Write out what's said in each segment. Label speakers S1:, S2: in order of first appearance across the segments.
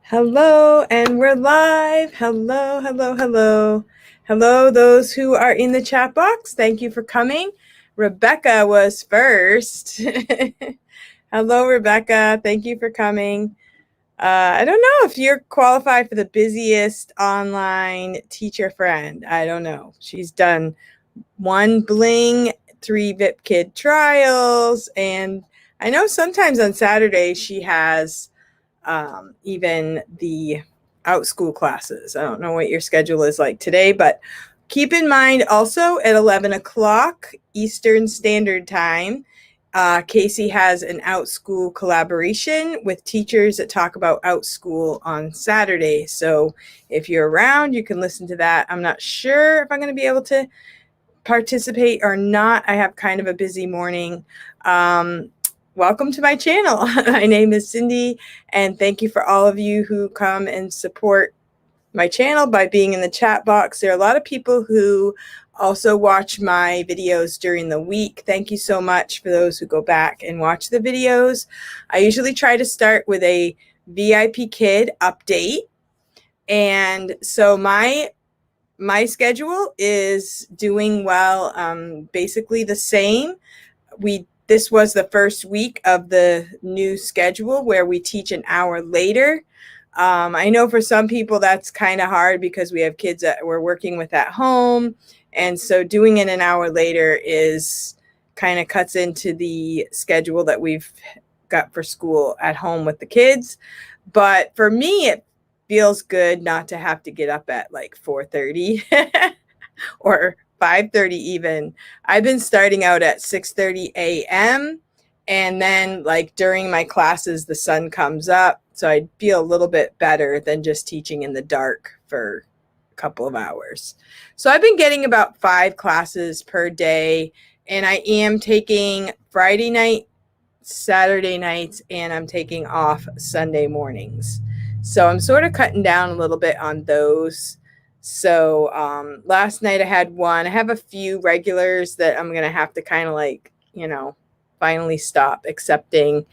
S1: Hello, and we're live. Hello, hello, hello. Hello, those who are in the chat box. Thank you for coming. Rebecca was first. Hello, Rebecca. Thank you for coming. I don't know if you're qualified for the busiest online teacher friend. I don't know. She's done 1 Bling, 3 Vipkid trials, and I know sometimes on Saturdays she has even the out school classes. I don't know what your schedule is like today, but keep in mind also at 11 o'clock Eastern Standard Time, Casey has an out school collaboration with teachers that talk about out school on Saturday. So if you're around, you can listen to that. I'm not sure if I'm going to be able to participate or not. I have kind of a busy morning. Welcome to my channel. My name is Cindy, and thank you for all of you who come and support my channel by being in the chat box. There are a lot of people who also watch my videos during the week. Thank you so much for those who go back and watch the videos. I usually try to start with a VIP Kid update. And so my schedule is doing well, basically the same. This was the first week of the new schedule where we teach an hour later. I know for some people that's kind of hard because we have kids that we're working with at home. And so doing it an hour later is kind of cuts into the schedule that we've got for school at home with the kids. But for me, it feels good not to have to get up at like 4:30 or 5:30 even. I've been starting out at 6:30 a.m. and then like during my classes, the sun comes up. So I feel a little bit better than just teaching in the dark for a couple of hours. So I've been getting about 5 classes per day, and I am taking Friday night, Saturday nights, and I'm taking off Sunday mornings. So I'm sort of cutting down a little bit on those. So last night I had one. I have a few regulars that I'm going to have to kind of like, finally stop accepting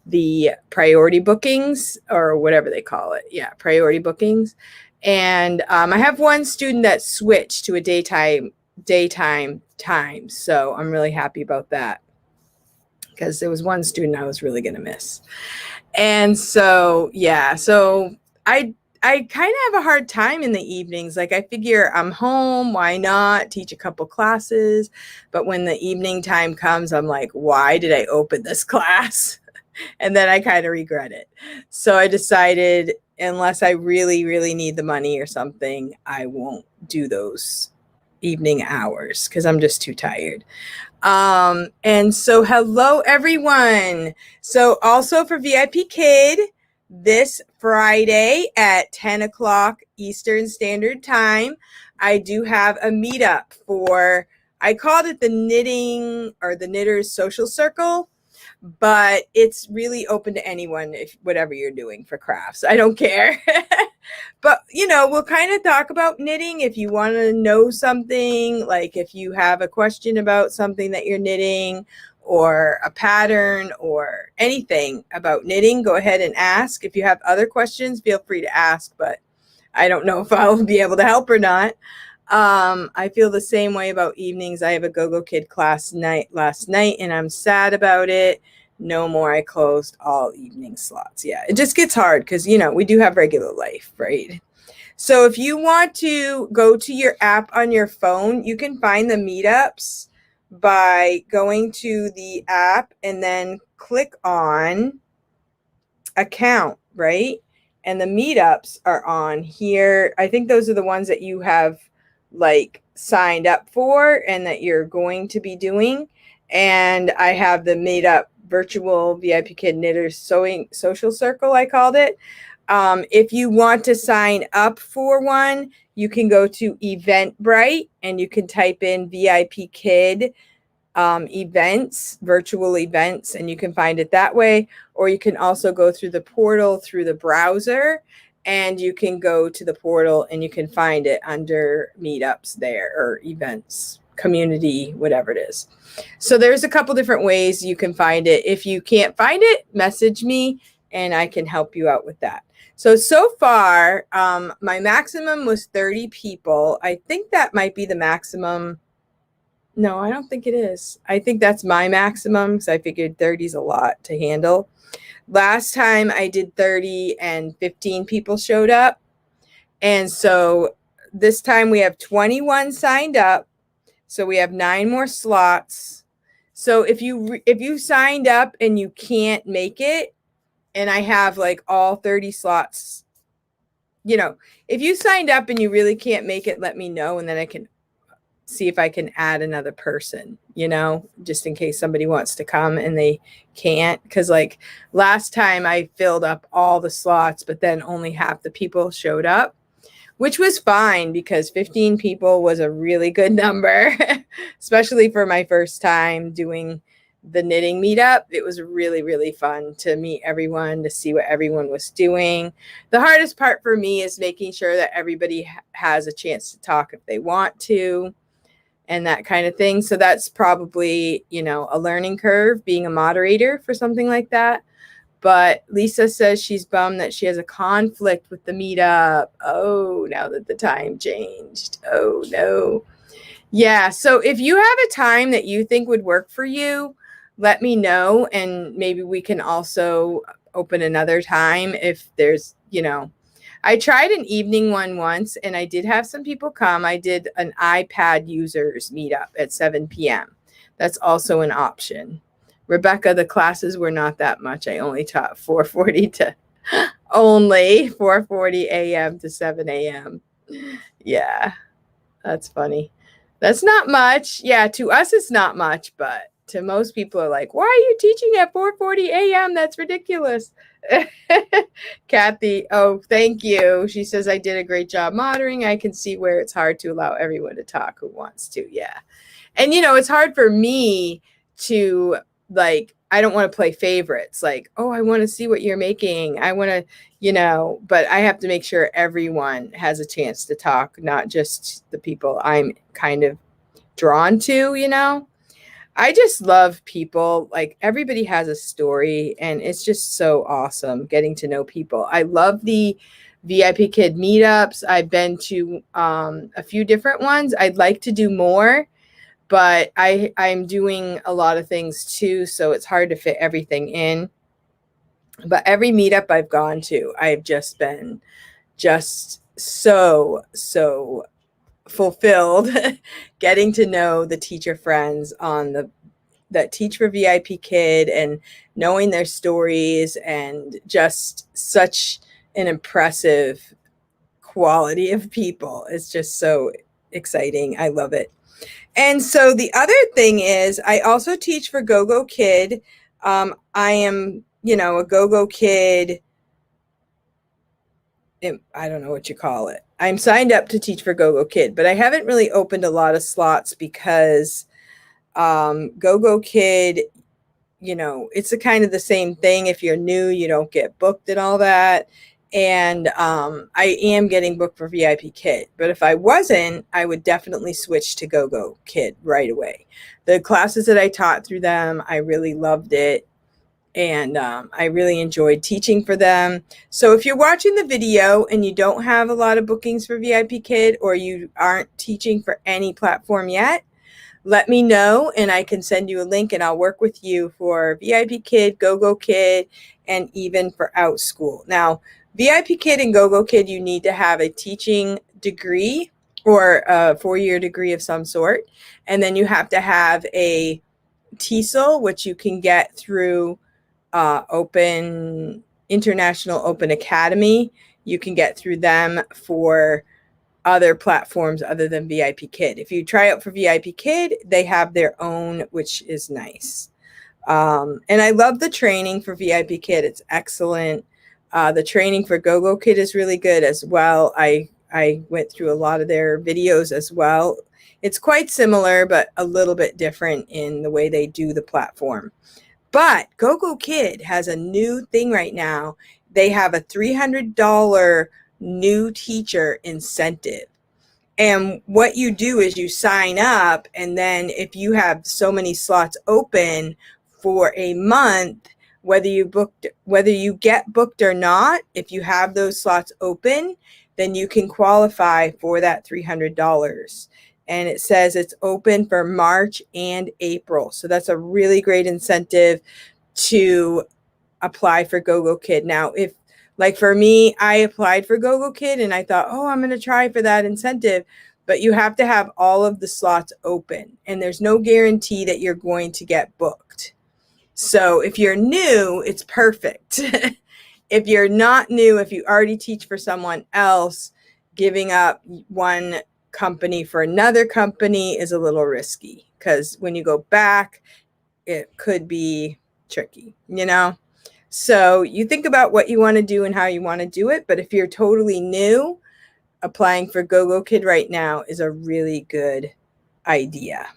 S1: the priority bookings or whatever they call it. Yeah, priority bookings. And I have one student that switched to a daytime time. So I'm really happy about that because there was one student I was really going to miss. And so, yeah, so I kind of have a hard time in the evenings. Like I figure I'm home, why not teach a couple classes? But when the evening time comes, I'm like, why did I open this class? And then I kind of regret it. So I decided unless I really, really need the money or something, I won't do those evening hours because I'm just too tired. And so hello everyone. So also for VIP Kid, this Friday at 10 o'clock Eastern Standard Time, I do have a meetup for, I called it the knitting or the knitters social circle, but it's really open to anyone, if whatever you're doing for crafts. I don't care. But, we'll kind of talk about knitting. If you want to know something, like if you have a question about something that you're knitting or a pattern or anything about knitting, go ahead and ask. If you have other questions, feel free to ask, but I don't know if I'll be able to help or not. I feel the same way about evenings. I have a Gogokid class last night, and I'm sad about it. No more. I closed all evening slots. Yeah, it just gets hard because, we do have regular life, right? So if you want to go to your app on your phone, you can find the meetups by going to the app and then click on account, right? And the meetups are on here. I think those are the ones that you have like signed up for and that you're going to be doing. And I have the meetup virtual VIP Kid Knitters Sewing Social Circle, I called it. If you want to sign up for one, you can go to Eventbrite and you can type in VIP Kid events, virtual events, and you can find it that way. Or you can also go through the portal through the browser, and you can go to the portal and you can find it under meetups there or events, community, whatever it is. So there's a couple different ways you can find it. If you can't find it, message me and I can help you out with that. So far, my maximum was 30 people. I think that might be the maximum. No, I don't think it is. I think that's my maximum because I figured 30 is a lot to handle. Last time I did 30 and 15 people showed up. And so this time we have 21 signed up. So we have 9 more slots. So if you signed up and you can't make it, and I have like all 30 slots, if you signed up and you really can't make it, let me know, and then I can see if I can add another person, just in case somebody wants to come and they can't. Because like last time I filled up all the slots, but then only half the people showed up, which was fine because 15 people was a really good number, especially for my first time doing the knitting meetup. It was really, really fun to meet everyone, to see what everyone was doing. The hardest part for me is making sure that everybody has a chance to talk if they want to, and that kind of thing. So that's probably, a learning curve being a moderator for something like that. But Lisa says she's bummed that she has a conflict with the meetup. Oh, now that the time changed. Oh, no. Yeah. So if you have a time that you think would work for you, let me know. And maybe we can also open another time if there's, I tried an evening one once and I did have some people come. I did an iPad users meetup at 7 p.m. That's also an option. Rebecca, the classes were not that much. I only taught 4:40 a.m. to 7 a.m. Yeah, that's funny. That's not much. Yeah, to us it's not much, but to most people are like, why are you teaching at 4:40 a.m.? That's ridiculous. Kathy, oh, thank you. She says, I did a great job moderating. I can see where it's hard to allow everyone to talk who wants to. Yeah. And, it's hard for me to, I don't want to play favorites. Like, oh, I want to see what you're making. I want to, but I have to make sure everyone has a chance to talk, not just the people I'm kind of drawn to. I just love people. Like, everybody has a story, and it's just so awesome getting to know people. I love the VIP Kid meetups. I've been to a few different ones. I'd like to do more, but I'm doing a lot of things too, so it's hard to fit everything in. But every meetup I've gone to, I've just been so fulfilled getting to know the teacher friends that teach for VIP Kid and knowing their stories, and just such an impressive quality of people. It's just so exciting. I love it. And so the other thing is I also teach for Gogokid. I am, a Gogokid. I don't know what you call it. I'm signed up to teach for Gogokid, but I haven't really opened a lot of slots because Gogokid, it's a kind of the same thing. If you're new, you don't get booked and all that. And I am getting booked for VIP Kid. But if I wasn't, I would definitely switch to Gogokid right away. The classes that I taught through them, I really loved it. And I really enjoyed teaching for them. So if you're watching the video and you don't have a lot of bookings for VIP Kid, or you aren't teaching for any platform yet, let me know and I can send you a link, and I'll work with you for VIP Kid, Gogokid, and even for OutSchool. Now, VIP Kid and Gogokid, you need to have a teaching degree or a 4-year degree of some sort. And then you have to have a TESOL, which you can get through International Open Academy. You can get through them for other platforms other than VIP Kid. If you try out for VIP Kid, they have their own, which is nice. And I love the training for VIP Kid. It's excellent. The training for Gogokid is really good as well. I went through a lot of their videos as well. It's quite similar, but a little bit different in the way they do the platform. But Gogokid has a new thing right now. They have a $300 new teacher incentive. And what you do is you sign up, and then if you have so many slots open for a month, whether you get booked or not, if you have those slots open, then you can qualify for that $300. And it says it's open for March and April. So that's a really great incentive to apply for Gogokid. Now, if like for me, I applied for Gogokid and I thought, oh, I'm going to try for that incentive, but you have to have all of the slots open and there's no guarantee that you're going to get booked. So if you're new, it's perfect. If you're not new, if you already teach for someone else, giving up one company for another company is a little risky because when you go back, it could be tricky, you know? So you think about what you want to do and how you want to do it. But if you're totally new, applying for Gogokid right now is a really good idea.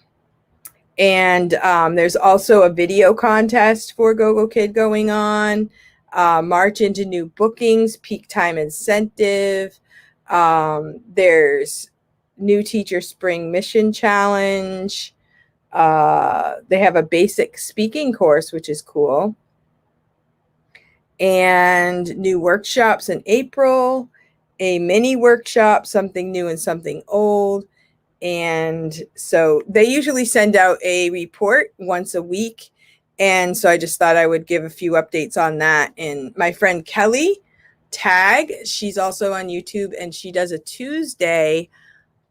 S1: And there's also a video contest for Gogokid going on. March into new bookings, peak time incentive. There's new teacher spring mission challenge. They have a basic speaking course, which is cool. And new workshops in April, a mini workshop, something new and something old. And so they usually send out a report once a week. And so I just thought I would give a few updates on that. And my friend Kelly Tag, she's also on YouTube and she does a Tuesday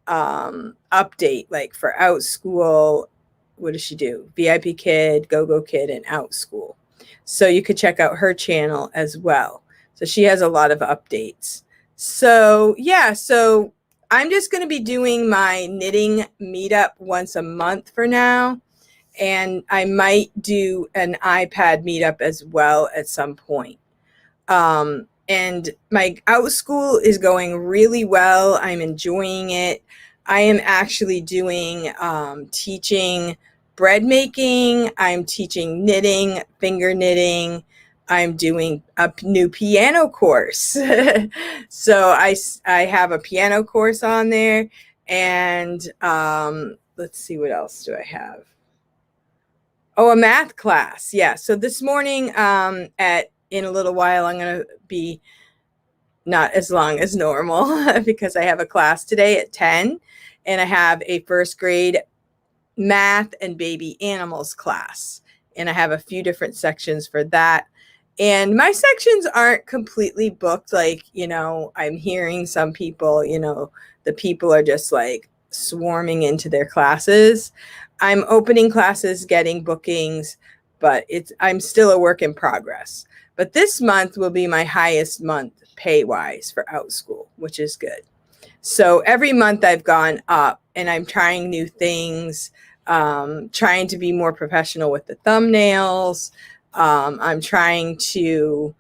S1: update, like for OutSchool. What does she do? Vipkid, Gogokid, and OutSchool. So you could check out her channel as well. So she has a lot of updates. So yeah, so I'm just going to be doing my knitting meetup once a month for now. And I might do an iPad meetup as well at some point. And my OutSchool is going really well. I'm enjoying it. I am actually doing teaching bread making. I'm teaching knitting, finger knitting. I'm doing a new piano course. So I have a piano course on there. And let's see, what else do I have? Oh, a math class. Yeah. So this morning in a little while, I'm going to be not as long as normal because I have a class today at 10 and I have a first grade math and baby animals class. And I have a few different sections for that. And my sections aren't completely booked. Like, you know, I'm hearing some people, you know, the people are just like swarming into their classes. I'm opening classes, getting bookings, but I'm still a work in progress. But this month will be my highest month pay-wise for OutSchool, which is good. So every month I've gone up and I'm trying new things, trying to be more professional with the thumbnails. I'm trying to,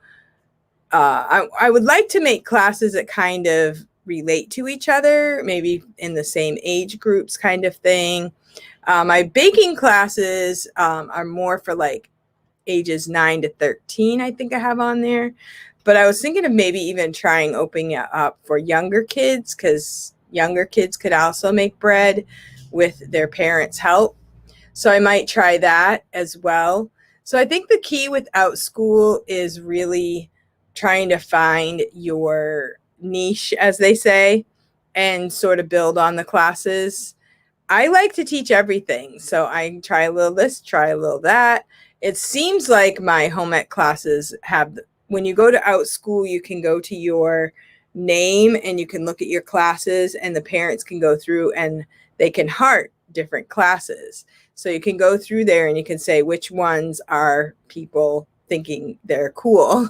S1: I would like to make classes that kind of relate to each other, maybe in the same age groups kind of thing. My baking classes are more for like ages 9 to 13, I think I have on there. But I was thinking of maybe even trying opening it up for younger kids because younger kids could also make bread with their parents' help. So I might try that as well. So I think the key with OutSchool is really trying to find your niche, as they say, and sort of build on the classes. I like to teach everything. So I try a little this, try a little that. It seems like my home ec classes have, when you go to OutSchool, you can go to your name and you can look at your classes and the parents can go through and they can heart different classes. So you can go through there and you can say which ones are people thinking they're cool.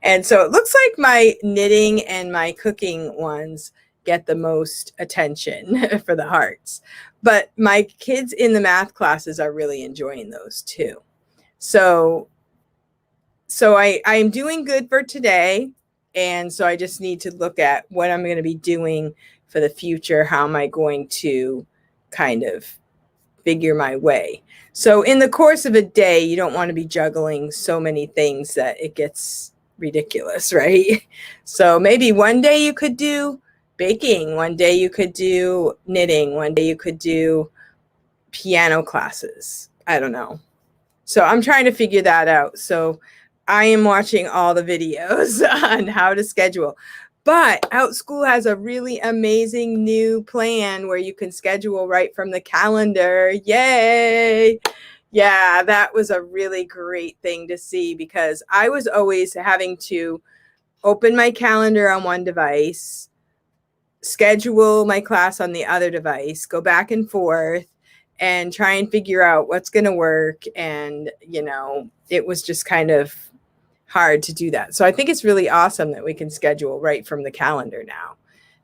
S1: And so it looks like my knitting and my cooking ones get the most attention for the hearts. But my kids in the math classes are really enjoying those too. So I'm doing good for today. And so I just need to look at what I'm going to be doing for the future. How am I going to kind of figure my way? So in the course of a day, you don't want to be juggling so many things that it gets ridiculous, right? So maybe one day you could do baking, one day you could do knitting, one day you could do piano classes. I don't know. So I'm trying to figure that out. So I am watching all the videos on how to schedule. But OutSchool has a really amazing new plan where you can schedule right from the calendar. Yay! Yeah, that was a really great thing to see because I was always having to open my calendar on one device, schedule my class on the other device, go back and forth, and try and figure out what's going to work. And, it was just kind of hard to do that. So I think it's really awesome that we can schedule right from the calendar now.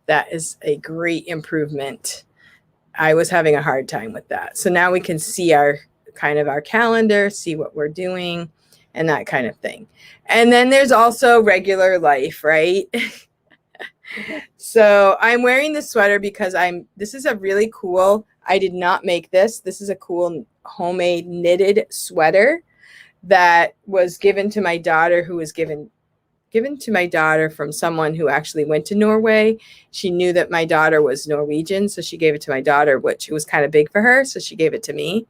S1: That is a great improvement. I was having a hard time with that. So now we can see our calendar, see what we're doing, and that kind of thing. And then there's also regular life, right? So I'm wearing this sweater because this is a really cool, I did not make this. This is a cool homemade knitted sweater that was given to my daughter, who was given to my daughter from someone who actually went to Norway. She knew that my daughter was Norwegian, so she gave it to my daughter, which was kind of big for her, so she gave it to me.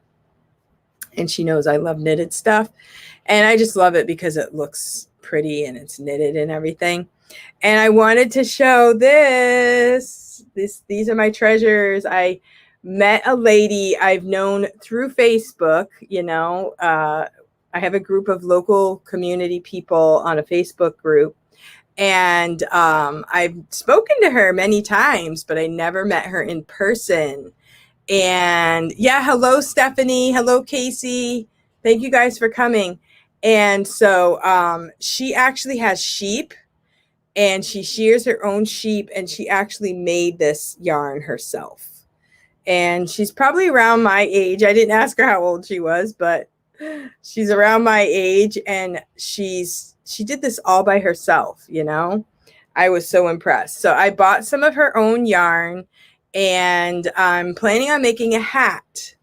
S1: And she knows I love knitted stuff. And I just love it because it looks pretty and it's knitted and everything. And I wanted to show this. These are my treasures. I met a lady I've known through Facebook. I have a group of local community people on a Facebook group. And I've spoken to her many times, but I never met her in person. And yeah, hello, Stephanie. Hello, Casey. Thank you guys for coming. And so she actually has sheep, and she shears her own sheep, and she actually made this yarn herself. And she's probably around my age. I didn't ask her how old she was, but she's around my age, and she did this all by herself, I was so impressed. So I bought some of her own yarn, and I'm planning on making a hat.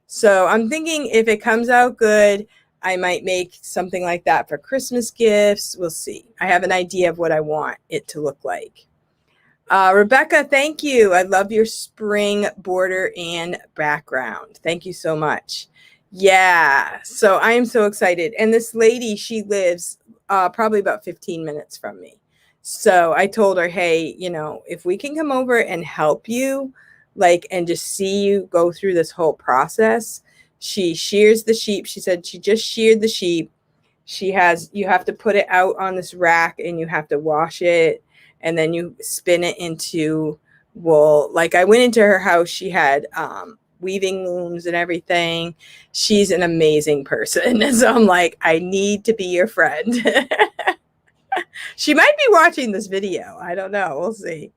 S1: So I'm thinking if it comes out good, I might make something like that for Christmas gifts. We'll see. I have an idea of what I want it to look like. Rebecca, thank you. I love your spring border and background. Thank you so much. Yeah, so I am so excited. And this lady, she lives probably about 15 minutes from me. So I told her, hey, if we can come over and help you, and just see you go through this whole process. She shears the sheep. She said she just sheared the sheep. You have to put it out on this rack, and you have to wash it, and then you spin it into wool. I went into her house. She had weaving looms and everything. She's an amazing person. So I'm like, I need to be your friend. She might be watching this video. I don't know. We'll see.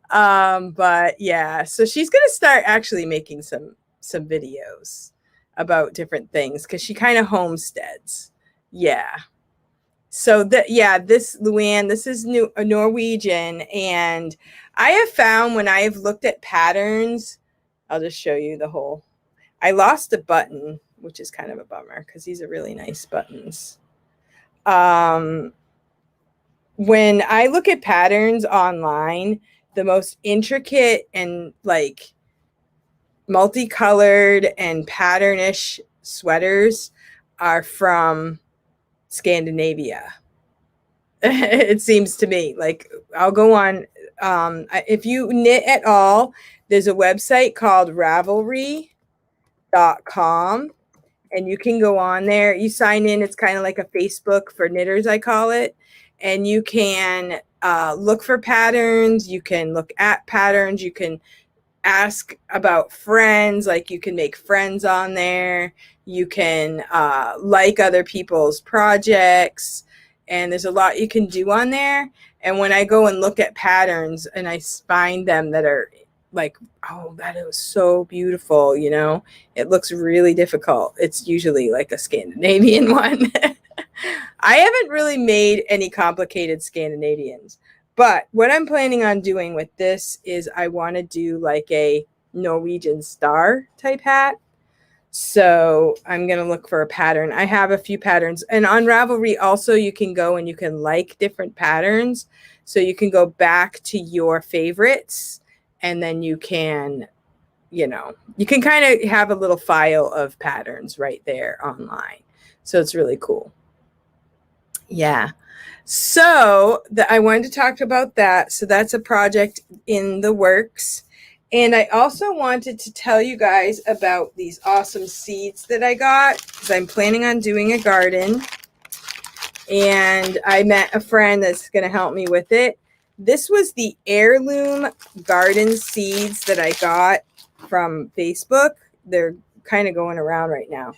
S1: But yeah, so she's going to start actually making some videos about different things because she kind of homesteads. Yeah. So this Luann, this is a Norwegian, and I have found when I have looked at patterns, I'll just show you the whole. I lost a button, which is kind of a bummer because these are really nice buttons. When I look at patterns online, the most intricate and multicolored and patternish sweaters are from Scandinavia. It seems to me. I'll go on. If you knit at all, there's a website called Ravelry.com, and you can go on there. You sign in. It's kind of like a Facebook for knitters, I call it. And you can look for patterns. You can look at patterns. You can ask about friends. You can make friends on there. You can like other people's projects. And there's a lot you can do on there. And when I go and look at patterns and I find them that are oh, that is so beautiful, it looks really difficult. It's usually a Scandinavian one. I haven't really made any complicated Scandinavians, but what I'm planning on doing with this is I want to do a Norwegian star type hat. So I'm going to look for a pattern. I have a few patterns, and on Ravelry also you can go and you can like different patterns. So you can go back to your favorites, and then you can, you can kind of have a little file of patterns right there online. So it's really cool. Yeah. So I wanted to talk about that. So that's a project in the works. And I also wanted to tell you guys about these awesome seeds that I got because I'm planning on doing a garden. And I met a friend that's going to help me with it. This was the Heirloom garden seeds that I got from Facebook. They're kind of going around right now.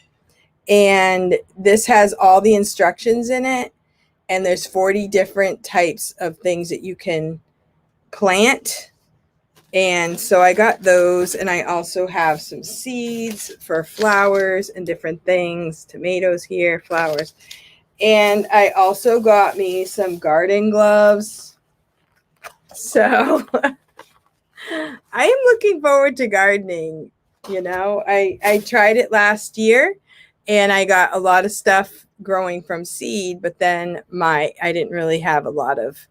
S1: And this has all the instructions in it. And there's 40 different types of things that you can plant. And so I got those. And I also have some seeds for flowers and different things. Tomatoes here, flowers. And I also got me some garden gloves. So I am looking forward to gardening. You know, I tried it last year and I got a lot of stuff growing from seed, but then I didn't really have a lot of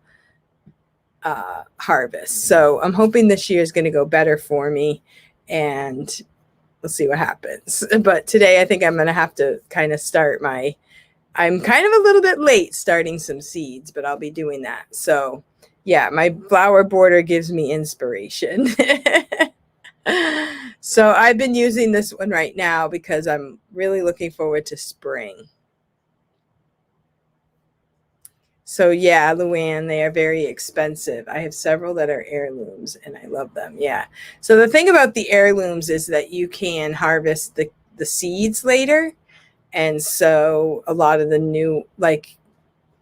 S1: harvest. So I'm hoping this year is going to go better for me, and we'll see what happens. But today I think I'm going to have to kind of start I'm kind of a little bit late starting some seeds, but I'll be doing that. So yeah, my flower border gives me inspiration. So I've been using this one right now because I'm really looking forward to spring. So yeah, Luann, they are very expensive. I have several that are heirlooms and I love them. Yeah. So the thing about the heirlooms is that you can harvest the seeds later. And so a lot of the new, like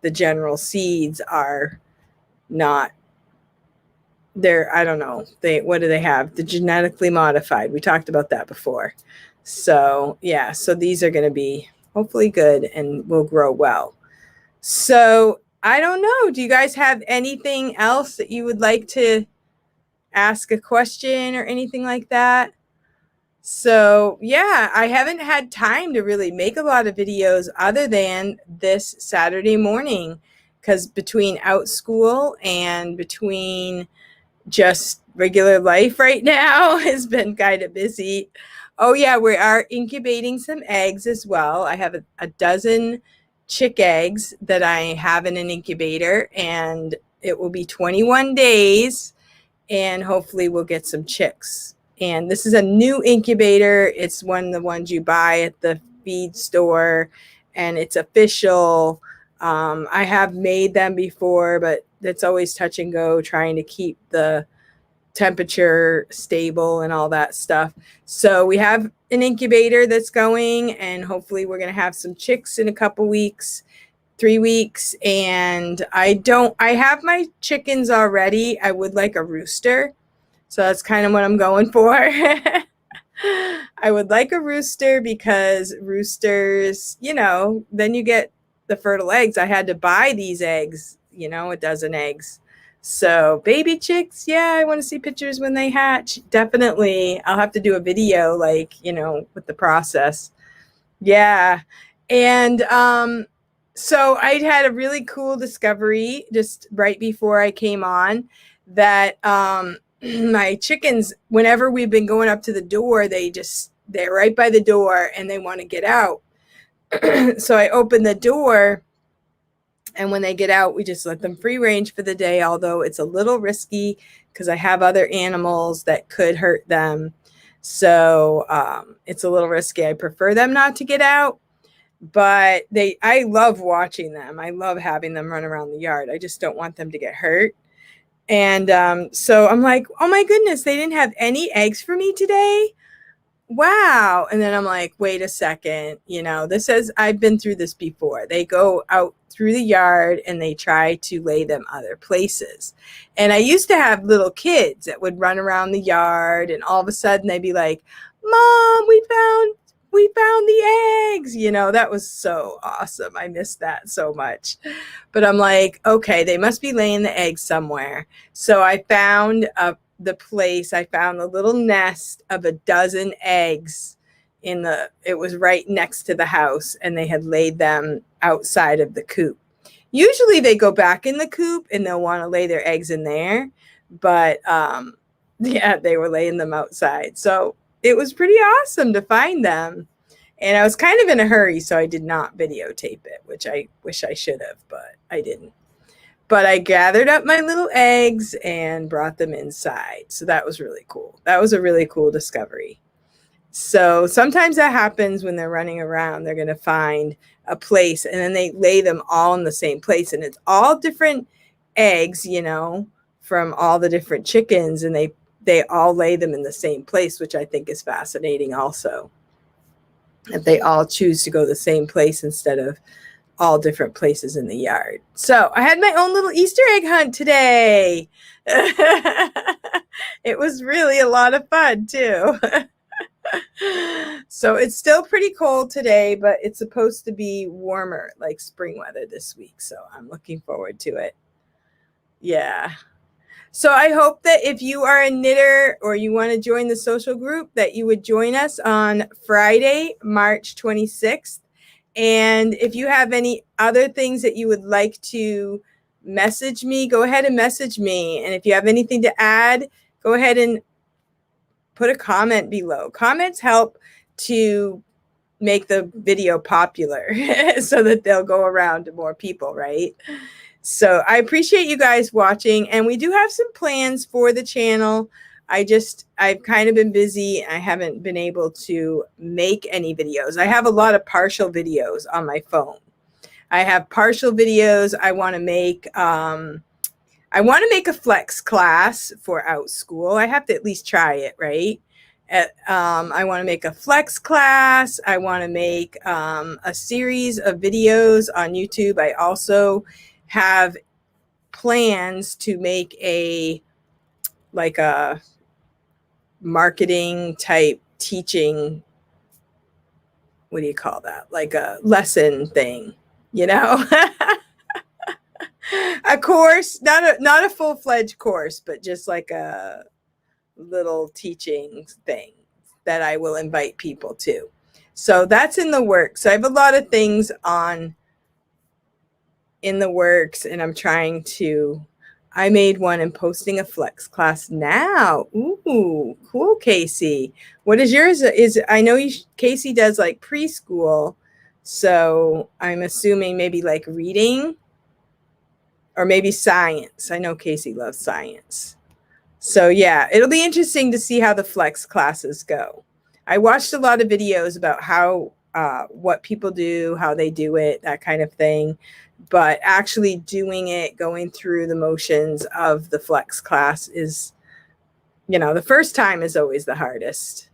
S1: the general seeds are not, I don't know, what do they have? The genetically modified. We talked about that before. So yeah, so these are going to be hopefully good and will grow well. So I don't know. Do you guys have anything else that you would like to ask a question or anything like that? So yeah, I haven't had time to really make a lot of videos other than this Saturday morning, because between out school and between just regular life right now has been kind of busy. Oh yeah, we are incubating some eggs as well. I have a dozen chick eggs that I have in an incubator, and it will be 21 days and hopefully we'll get some chicks. And this is a new incubator. It's one of the ones you buy at the feed store, and it's official. I have made them before, but it's always touch and go, trying to keep the temperature stable and all that stuff. So we have an incubator that's going, and hopefully we're going to have some chicks in a couple weeks, 3 weeks. And I have my chickens already. I would like a rooster. So that's kind of what I'm going for. I would like a rooster because roosters, then you get the fertile eggs. I had to buy these eggs, a dozen eggs. So baby chicks, yeah, I want to see pictures when they hatch. Definitely. I'll have to do a video with the process. Yeah. And so I had a really cool discovery just right before I came on that my chickens, whenever we've been going up to the door, they're right by the door and they want to get out. So I open the door, and when they get out, we just let them free range for the day, although it's a little risky because I have other animals that could hurt them. So it's a little risky. I prefer them not to get out, but I love watching them. I love having them run around the yard. I just don't want them to get hurt. And so I'm like, oh my goodness, they didn't have any eggs for me today. Wow. And then I'm like, wait a second, I've been through this before. They go out through the yard and they try to lay them other places. And I used to have little kids that would run around the yard, and all of a sudden they'd be like, Mom, we found the eggs. That was so awesome. I missed that so much. But I'm like, okay, they must be laying the eggs somewhere. So I found the place. I found a little nest of a dozen eggs it was right next to the house, and they had laid them outside of the coop. Usually they go back in the coop and they'll want to lay their eggs in there. But yeah, they were laying them outside. So it was pretty awesome to find them. And I was kind of in a hurry, so I did not videotape it, which I wish I should have, but I didn't. But I gathered up my little eggs and brought them inside. So that was really cool. That was a really cool discovery. So sometimes that happens when they're running around. They're going to find a place and then they lay them all in the same place. And it's all different eggs, you know, from all the different chickens. And they all lay them in the same place, which I think is fascinating also. If they all choose to go the same place instead of all different places in the yard. So I had my own little Easter egg hunt today. It was really a lot of fun too. So it's still pretty cold today, but it's supposed to be warmer, like spring weather this week. So I'm looking forward to it. Yeah. So I hope that if you are a knitter or you want to join the social group, that you would join us on Friday, March 26th. And if you have any other things that you would like to message me, go ahead and message me. And if you have anything to add, go ahead and put a comment below. Comments help to make the video popular so that they'll go around to more people, right? So I appreciate you guys watching, and we do have some plans for the channel. I've kind of been busy. I haven't been able to make any videos. I have a lot of partial videos on my phone. I have partial videos. I want to make a flex class for Outschool. I have to at least try it, right? I want to make a flex class. I want to make a series of videos on YouTube. I also have plans to make a marketing type teaching, what do you call that? Like a lesson thing, you know? A course, not a full-fledged course, but just like a little teaching thing that I will invite people to. So that's in the works. So I have a lot of things in the works, and I made one and posting a flex class now. Ooh, cool, Casey. What is yours? I know Casey does like preschool, so I'm assuming maybe like reading or maybe science. I know Casey loves science. So yeah, it'll be interesting to see how the flex classes go. I watched a lot of videos about what people do, how they do it, that kind of thing. But actually doing it, going through the motions of the flex class is, the first time is always the hardest.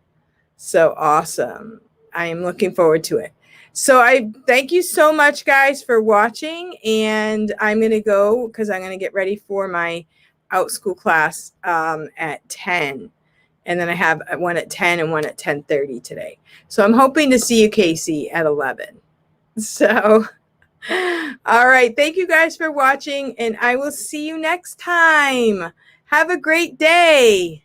S1: So awesome. I am looking forward to it. So I thank you so much, guys, for watching. And I'm going to go because I'm going to get ready for my Outschool class at 10. And then I have one at 10 and one at 10:30 today. So I'm hoping to see you, Casey, at 11. So, all right. Thank you guys for watching, and I will see you next time. Have a great day.